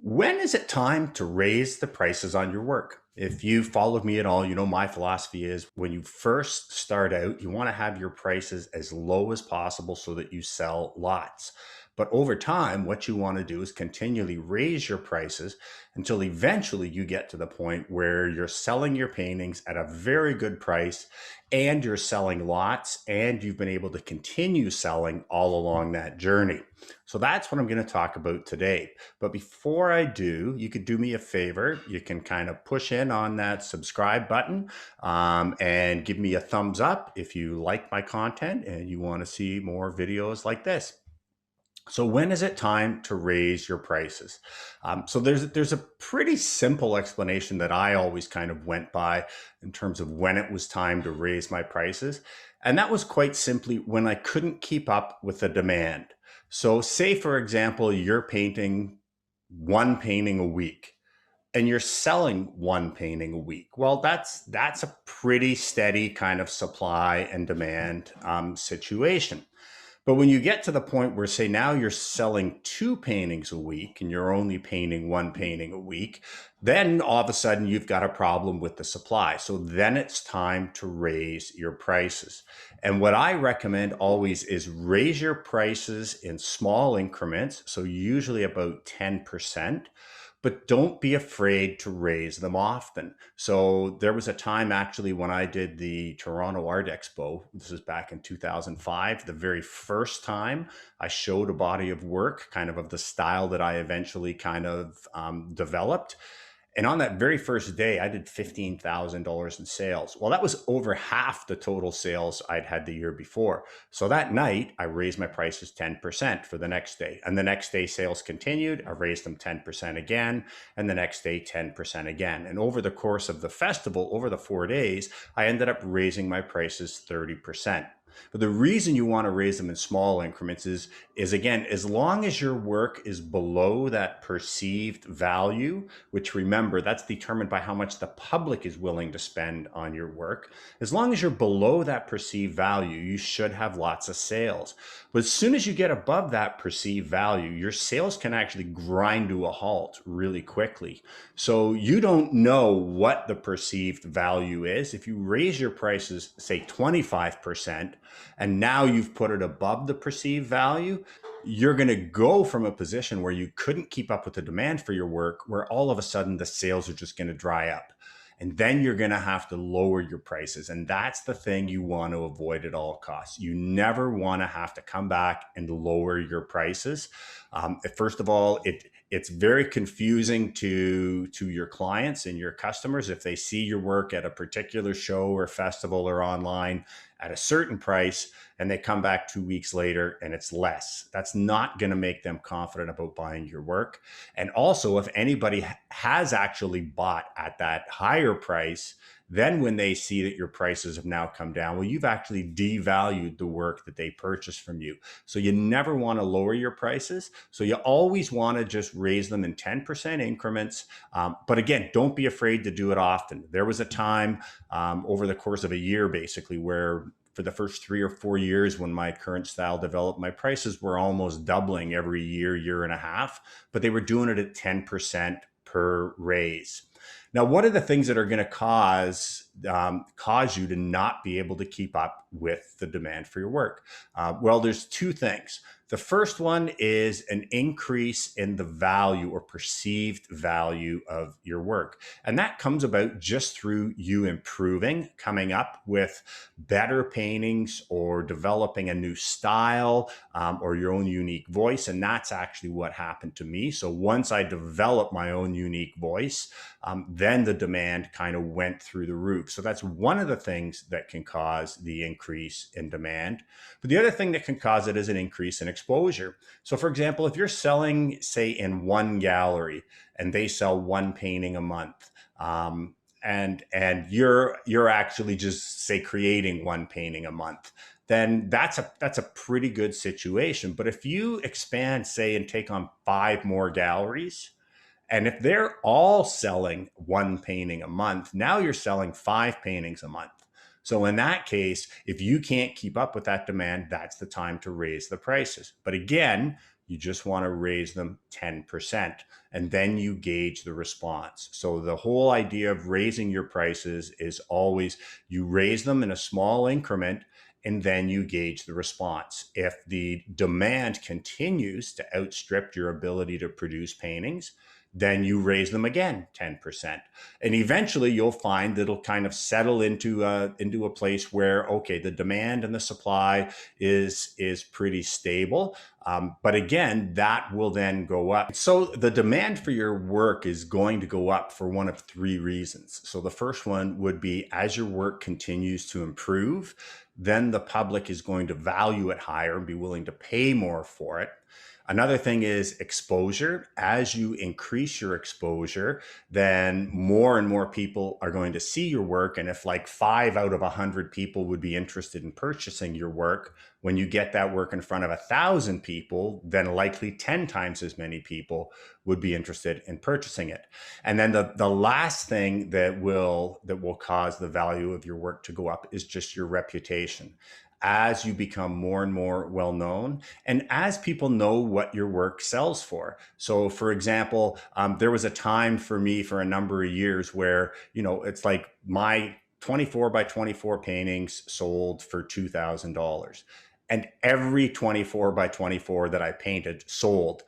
When is it time to raise the prices on your work? If you followed me at all, you know my philosophy is when you first start out, you want to have your prices as low as possible so that you sell lots. But over time, what you want to do is continually raise your prices until eventually you get to the point where you're selling your paintings at a very good price and you're selling lots and you've been able to continue selling all along that journey. So that's what I'm going to talk about today. But before I do, you could do me a favor. You can kind of push in on that subscribe button and give me a thumbs up if you like my content and you want to see more videos like this. So when is it time to raise your prices? So there's a pretty simple explanation that I always kind of went by in terms of when it was time to raise my prices. And that was quite simply when I couldn't keep up with the demand. So say, for example, you're painting one painting a week and you're selling one painting a week. Well, that's a pretty steady kind of supply and demand situation. But when you get to the point where, say, now you're selling two paintings a week and you're only painting one painting a week, then all of a sudden you've got a problem with the supply. So then it's time to raise your prices. And what I recommend always is raise your prices in small increments. So usually about 10%. But don't be afraid to raise them often. So there was a time actually when I did the Toronto Art Expo. This is back in 2005, the very first time I showed a body of work, kind of the style that I eventually kind of developed. And on that very first day, I did $15,000 in sales. Well, that was over half the total sales I'd had the year before. So that night, I raised my prices 10% for the next day. And the next day, sales continued. I raised them 10% again. And the next day, 10% again. And over the course of the festival, over the 4 days, I ended up raising my prices 30%. But the reason you want to raise them in small increments is again, as long as your work is below that perceived value, which remember, that's determined by how much the public is willing to spend on your work. As long as you're below that perceived value, you should have lots of sales. But as soon as you get above that perceived value, your sales can actually grind to a halt really quickly. So you don't know what the perceived value is. If you raise your prices, say 25%, and now you've put it above the perceived value, you're going to go from a position where you couldn't keep up with the demand for your work, where all of a sudden the sales are just going to dry up. And then you're going to have to lower your prices. And that's the thing you want to avoid at all costs. You never want to have to come back and lower your prices. First of all, it's very confusing to your clients and your customers if they see your work at a particular show or festival or online at a certain price and they come back 2 weeks later and it's less. That's not going to make them confident about buying your work. And also, if anybody has actually bought at that higher price, then when they see that your prices have now come down, well, you've actually devalued the work that they purchased from you. So you never want to lower your prices. So you always want to just raise them in 10% increments. But again, don't be afraid to do it often. There was a time over the course of a year, basically, where for the first 3 or 4 years when my current style developed, my prices were almost doubling every year, year and a half, but they were doing it at 10% per raise. Now, what are the things that are going to cause you to not be able to keep up with the demand for your work? Well, there's two things. The first one is an increase in the value or perceived value of your work. And that comes about just through you improving, coming up with better paintings or developing a new style or your own unique voice. And that's actually what happened to me. So once I developed my own unique voice, then the demand kind of went through the roof. So that's one of the things that can cause the increase in demand. But the other thing that can cause it is an increase in exposure. So for example, if you're selling, say, in one gallery and they sell one painting a month, and you're actually just, say, creating one painting a month, then that's a pretty good situation. But if you expand, say, and take on 5 more galleries, and if they're all selling one painting a month, now you're selling 5 paintings a month. So in that case, if you can't keep up with that demand, that's the time to raise the prices. But again, You just want to raise them 10%, and then you gauge the response. So the whole idea of raising your prices is always you raise them in a small increment and then you gauge the response. If the demand continues to outstrip your ability to produce paintings, then you raise them again 10%. And eventually you'll find that it'll kind of settle into a place where, okay, the demand and the supply is pretty stable. But again, that will then go up. So the demand for your work is going to go up for one of three reasons. So the first one would be as your work continues to improve, then the public is going to value it higher and be willing to pay more for it. Another thing is exposure. As you increase your exposure, then more and more people are going to see your work. And if like 5 out of 100 people would be interested in purchasing your work, when you get that work in front of 1,000 people, then likely 10 times as many people would be interested in purchasing it. And then the last thing that will cause the value of your work to go up is just your reputation. As you become more and more well known, and as people know what your work sells for. So, for example, there was a time for me for a number of years where, it's like my 24 by 24 paintings sold for $2,000. And every 24 by 24 that I painted sold.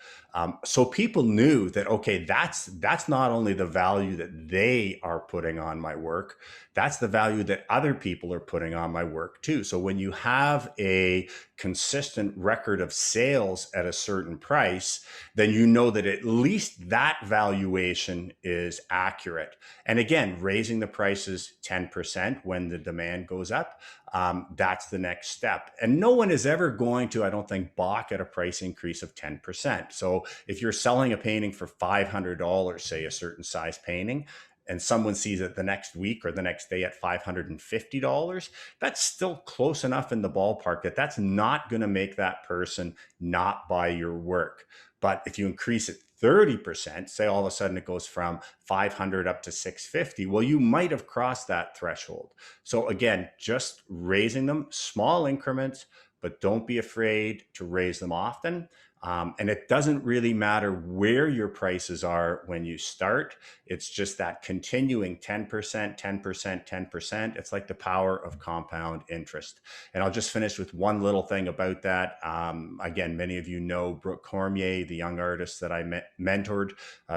So people knew that, okay, that's not only the value that they are putting on my work, that's the value that other people are putting on my work too. So when you have a consistent record of sales at a certain price, then you know that at least that valuation is accurate. And again, raising the prices 10% when the demand goes up, that's the next step. And no one is ever going to, I don't think, balk at a price increase of 10%. So if you're selling a painting for $500, say a certain size painting, and someone sees it the next week or the next day at $550, that's still close enough in the ballpark that that's not going to make that person not buy your work. But if you increase it 30%, say all of a sudden it goes from 500 up to 650, well, you might have crossed that threshold. So again, just raising them, small increments, but don't be afraid to raise them often. And it doesn't really matter where your prices are when you start. It's just that continuing 10%, 10%, 10%. It's like the power of compound interest. And I'll just finish with one little thing about that. Again, many of you know Brooke Cormier, the young artist that I mentored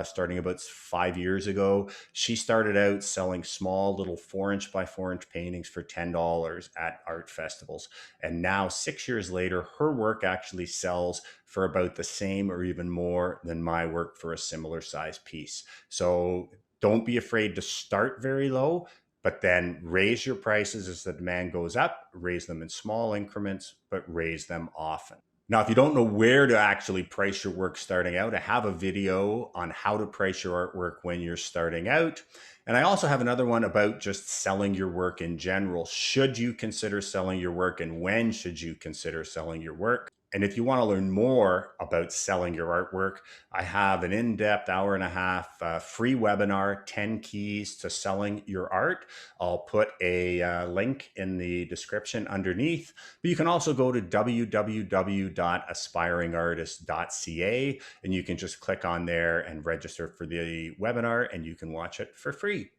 starting about 5 years ago. She started out selling small little 4-inch by 4-inch paintings for $10 at art festivals. And now 6 years later, her work actually sells for about the same or even more than my work for a similar size piece. So don't be afraid to start very low, but then raise your prices as the demand goes up, raise them in small increments, but raise them often. Now, if you don't know where to actually price your work starting out, I have a video on how to price your artwork when you're starting out. And I also have another one about just selling your work in general. Should you consider selling your work, and when should you consider selling your work? And if you want to learn more about selling your artwork, I have an in-depth hour-and-a-half free webinar, 10 keys to selling your art. I'll put a link in the description underneath, but you can also go to www.aspiringartist.ca and you can just click on there and register for the webinar and you can watch it for free.